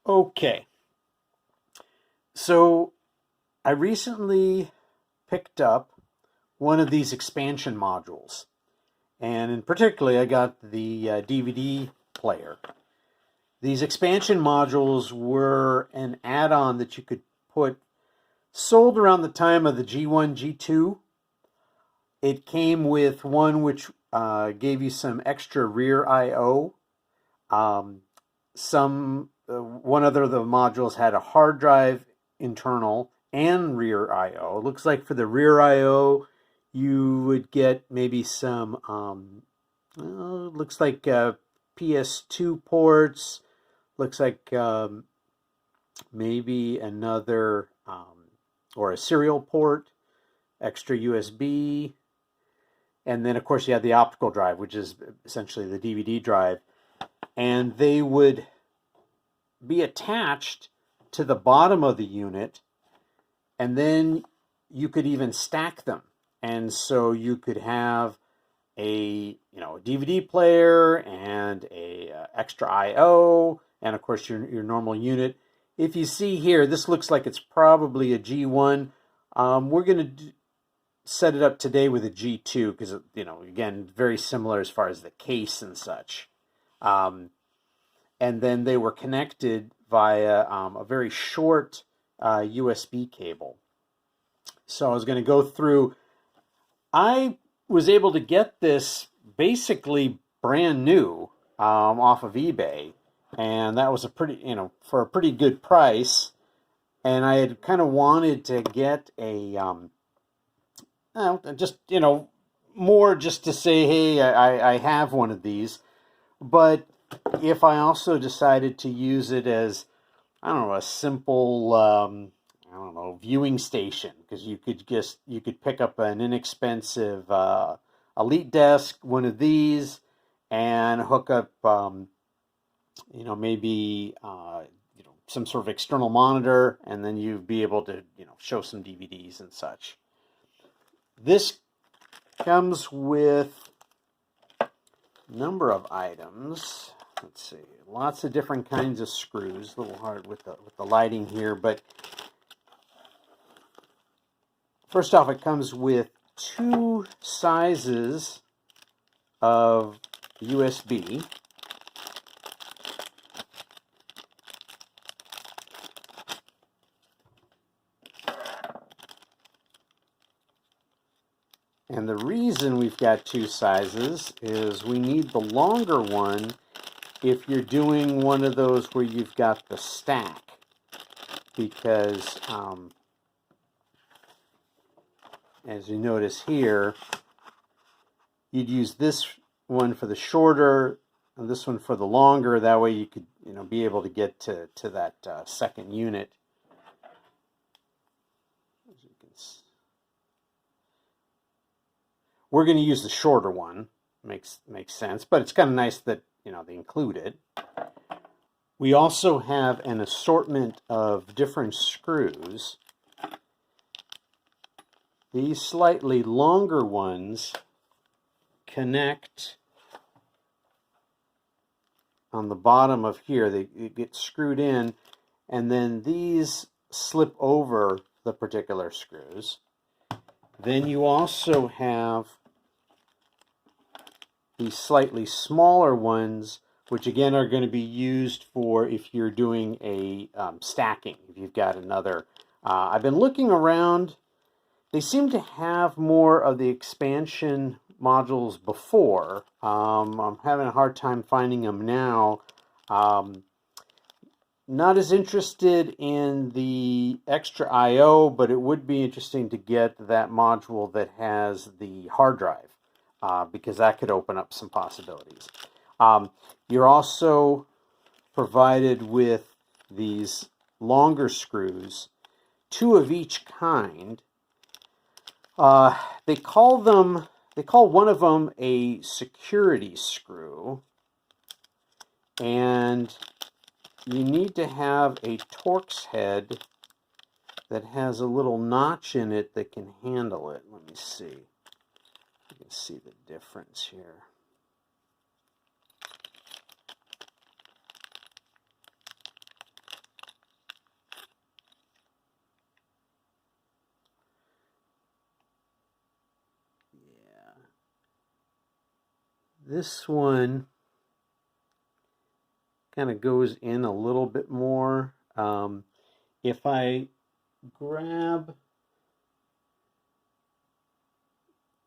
Okay, so I recently picked up one of these expansion modules, and in particular, I got the DVD player. These expansion modules were an add-on that you could put, sold around the time of the G1, G2. It came with one which gave you some extra rear I/O. One other of the modules had a hard drive internal and rear I/O. It looks like for the rear I/O, you would get maybe some, looks like PS2 ports, looks like maybe another, or a serial port, extra USB, and then of course you have the optical drive, which is essentially the DVD drive, and they would be attached to the bottom of the unit, and then you could even stack them. And so you could have a DVD player and a extra I/O, and of course your normal unit. If you see here, this looks like it's probably a G1. We're going to set it up today with a G2 because again, very similar as far as the case and such. And then they were connected via a very short USB cable. So I was going to go through. I was able to get this basically brand new off of eBay, and that was a pretty, for a pretty good price. And I had kind of wanted to get a, just more just to say, hey, I have one of these, but if I also decided to use it as, a simple, viewing station, because you could pick up an inexpensive EliteDesk, one of these, and hook up, maybe some sort of external monitor, and then you'd be able to, show some DVDs and such. This comes with a number of items. Let's see, lots of different kinds of screws. A little hard with the lighting here, but first off, it comes with two sizes of USB. And the reason we've got two sizes is we need the longer one if you're doing one of those where you've got the stack, because as you notice here, you'd use this one for the shorter and this one for the longer. That way you could be able to get to that second unit. As you can see, we're going to use the shorter one. Makes sense, but it's kind of nice that they include it. We also have an assortment of different screws. These slightly longer ones connect on the bottom of here. They get screwed in, and then these slip over the particular screws. Then you also have these slightly smaller ones, which again are going to be used for if you're doing a stacking. If you've got another, I've been looking around. They seem to have more of the expansion modules before. I'm having a hard time finding them now. Not as interested in the extra I/O, but it would be interesting to get that module that has the hard drive, because that could open up some possibilities. You're also provided with these longer screws, two of each kind. They call one of them a security screw, and you need to have a Torx head that has a little notch in it that can handle it. Let me see. You can see the difference here. this one kind of goes in a little bit more. If I grab,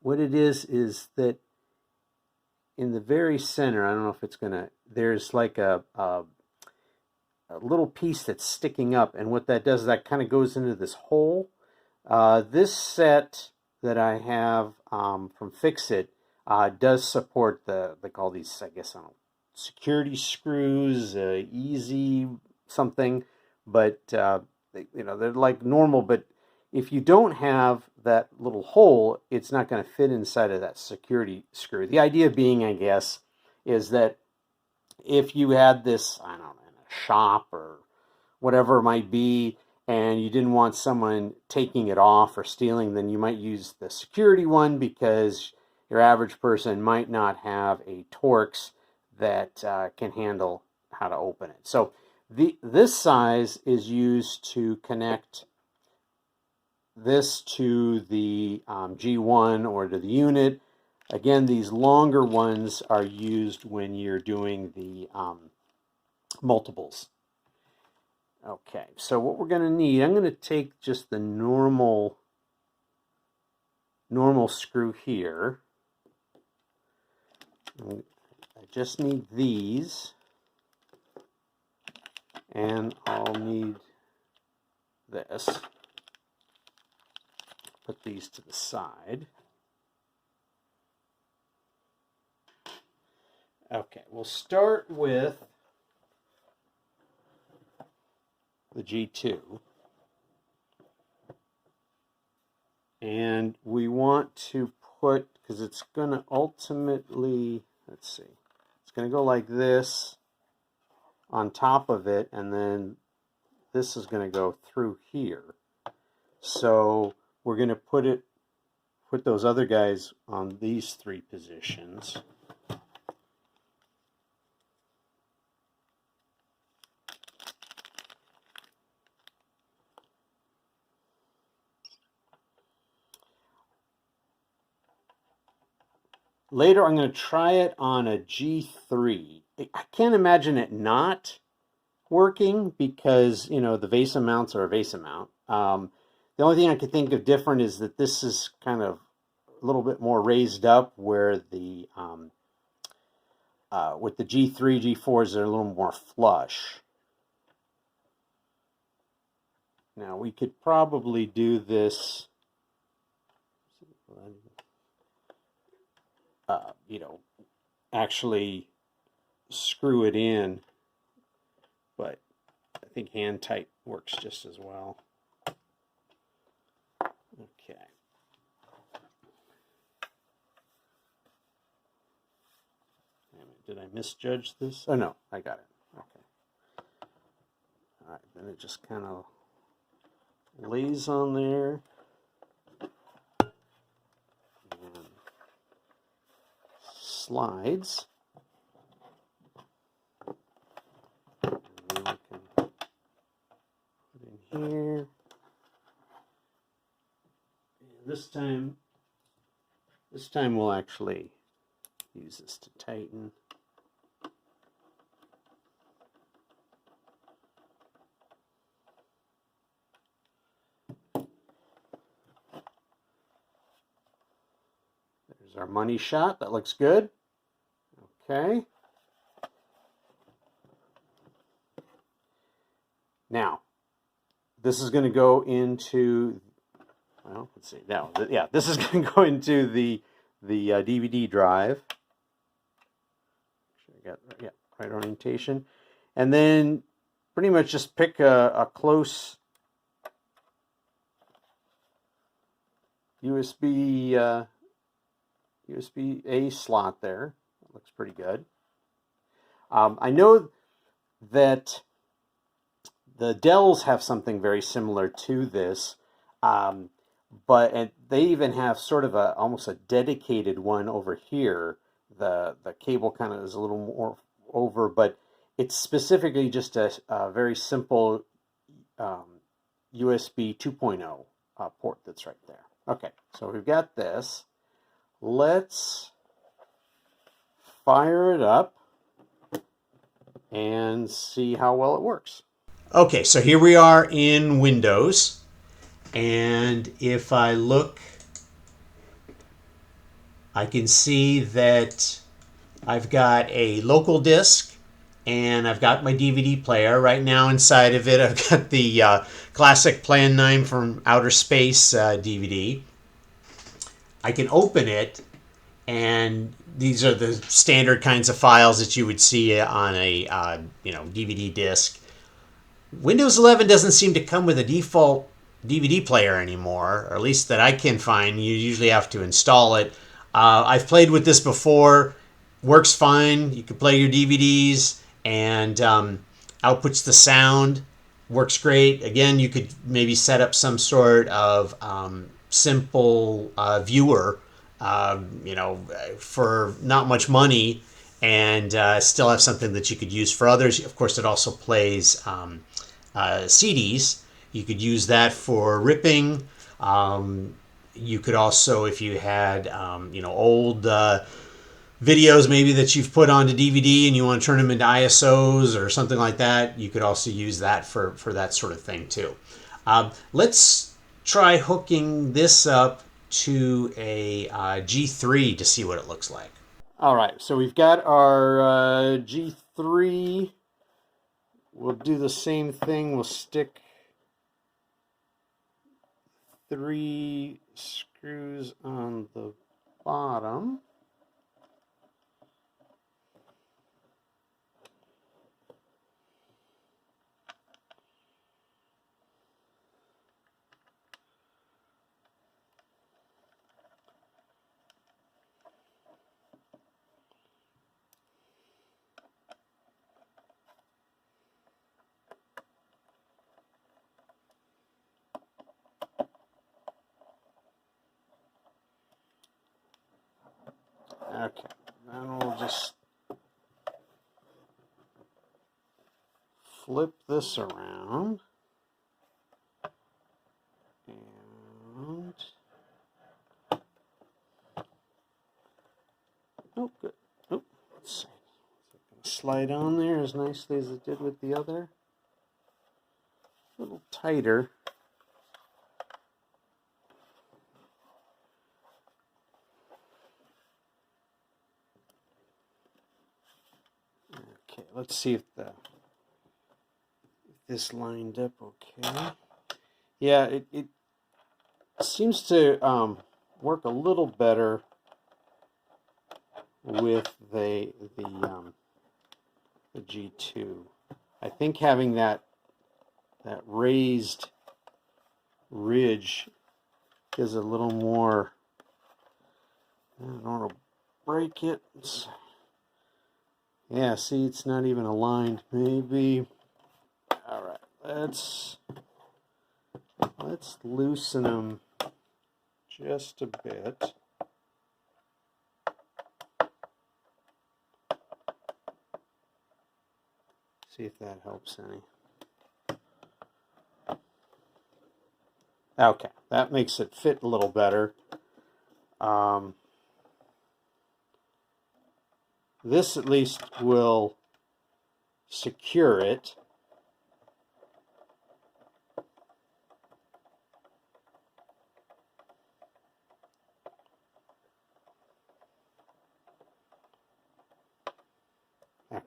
what it is that in the very center, I don't know if it's gonna, there's like a little piece that's sticking up, and what that does is that kind of goes into this hole. This set that I have from Fix-It does support like all these, I guess, I don't know, security screws, easy something, but they're like normal. But if you don't have that little hole, it's not going to fit inside of that security screw. The idea being, I guess, is that if you had this, I don't know, in a shop or whatever it might be, and you didn't want someone taking it off or stealing, then you might use the security one, because your average person might not have a Torx that can handle how to open it. So this size is used to connect this to the G1 or to the unit. Again, these longer ones are used when you're doing the multiples. Okay, so what we're going to need, I'm going to take just the normal screw here. I just need these, and I'll need this. Put these to the side. Okay, we'll start with the G2. And we want to put, because it's going to ultimately, let's see, it's going to go like this on top of it, and then this is going to go through here. So we're going to put those other guys on these three positions. Later, I'm going to try it on a G3. I can't imagine it not working, because, you know, the VESA mounts are a VESA mount. The only thing I could think of different is that this is kind of a little bit more raised up, where the with the G3, G4s, they're a little more flush. Now, we could probably do this, you know, actually screw it in, but I think hand tight works just as well. Okay. Did I misjudge this? Oh no, I got it. Okay. All right, then it just kind of lays on there. And slides. And then we can put in here. And this time we'll actually use this to tighten. There's our money shot. That looks good. Okay. Now, this is going to go into, well, let's see. Now, yeah, this is going to go into the DVD drive. Make sure I got right orientation, and then pretty much just pick a close USB A slot there. That looks pretty good. I know that the Dells have something very similar to this, but they even have sort of almost a dedicated one over here. The cable kind of is a little more over, but it's specifically just a very simple USB 2.0 port that's right there. Okay, so we've got this. Let's fire it up and see how well it works. Okay, so here we are in Windows, and if I look, I can see that I've got a local disk and I've got my DVD player. Right now inside of it I've got the classic Plan 9 from Outer Space DVD. I can open it, and these are the standard kinds of files that you would see on a DVD disc. Windows 11 doesn't seem to come with a default DVD player anymore, or at least that I can find. You usually have to install it. I've played with this before. Works fine. You can play your DVDs and outputs the sound. Works great. Again, you could maybe set up some sort of simple viewer, for not much money, and still have something that you could use for others. Of course, it also plays CDs. You could use that for ripping. You could also, if you had old videos maybe that you've put onto DVD and you want to turn them into ISOs or something like that, you could also use that for that sort of thing too. Let's try hooking this up to a G3 to see what it looks like. All right, so we've got our G3. We'll do the same thing. We'll stick 3 screws on the bottom. Okay, then we'll just flip this around and oh, good. Oh, let's see. Slide on there as nicely as it did with the other. A little tighter. Okay, let's see if this lined up okay. Yeah, it seems to work a little better with the G2. I think having that raised ridge gives a little more. I don't want to break it. Yeah, see, it's not even aligned. Maybe. All right, let's loosen them just a bit. See if that helps any. Okay, that makes it fit a little better. This at least will secure it. Okay.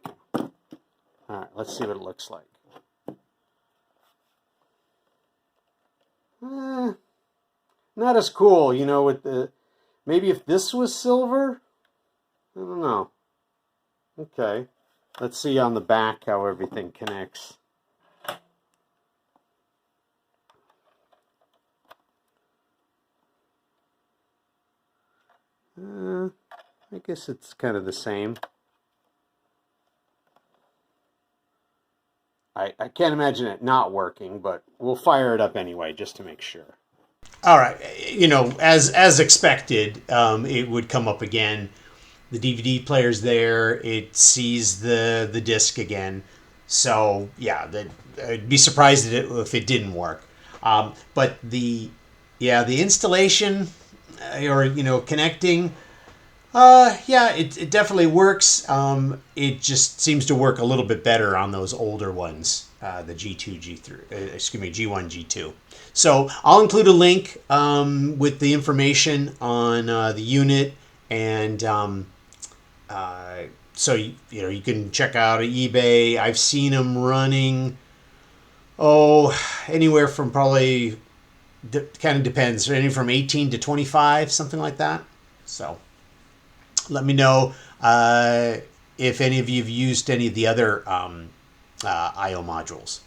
All right, let's see what it looks like. Not as cool, with the, maybe if this was silver, I don't know. Okay, let's see on the back how everything connects. I guess it's kind of the same. I can't imagine it not working, but we'll fire it up anyway just to make sure. All right, as expected, it would come up again. The DVD player's there. It sees the disc again. So yeah, I'd be surprised if it didn't work. But the installation or connecting, Yeah, it definitely works. It just seems to work a little bit better on those older ones, the G2, G3, excuse me, G1, G2. So I'll include a link with the information on the unit, and so you can check out eBay. I've seen them running, anywhere from probably kind of depends, anything from 18 to 25, something like that. So let me know if any of you have used any of the other IO modules.